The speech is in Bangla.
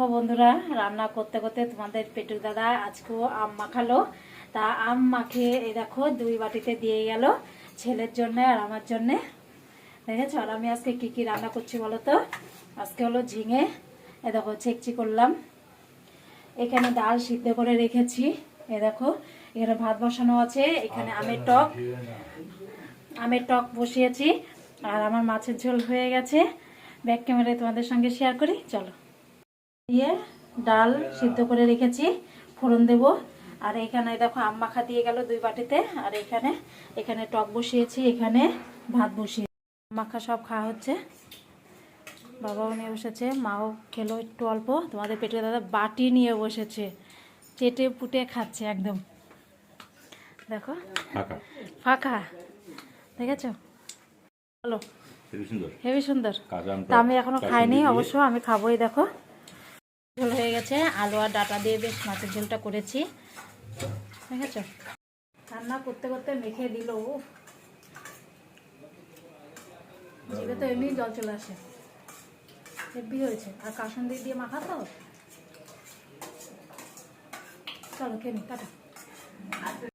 ও বন্ধুরা, রান্না করতে করতে তোমাদের পেটুক দাদা আজকেও আম মাখালো। তা আম মাখিয়ে এই দেখো 2 বাটিতে দিয়ে গেল, ছেলের জন্য আর আমার জন্যে। দেখেছো? আর আমি আজকে কি কি রান্না করছি বলো তো। আজকে হলো ঝিঙে, এ দেখো চেকচি করলাম। এখানে ডাল সিদ্ধ করে রেখেছি, এ দেখো। এখানে ভাত বসানো আছে, এখানে আমের টক বসিয়েছি। আর আমার মাছের ঝোল হয়ে গেছে। ব্যাক ক্যামেরায় তোমাদের সঙ্গে শেয়ার করি, চলো। দিয়ে ডাল সিদ্ধ করে রেখেছি, ফোড়ন দেব। আর এখানে দেখো আম মাখা দিয়ে গেল 2 বাটিতে। আর এখানে টক বসিয়েছি, এখানে ভাত বসিয়ে মাখা সব খাওয়া হচ্ছে। বাবাও নিয়ে বসেছে, মাও খেলো একটু অল্প। তোমাদের পেটে দাদা বাটি নিয়ে বসেছে, চেটে পুটে খাচ্ছে একদম। দেখো ফাঁকা, দেখেছো? বলো, হেবি সুন্দর। তা আমি এখনো খাইনি, অবশ্য আমি খাবোই। দেখো ঝোল হয়ে গেছে, আলু আর ডাটা দিয়ে বেশ মাছের ঝোলটা করেছি, দেখেছো? রান্না করতে করতে মেখে দিল, জিভে তো এমনি জল চলে আসে। হেভি হয়েছে, আর কাসুন্দি দিয়ে মাখা তো। চলো খেয়ে নি, টাটা।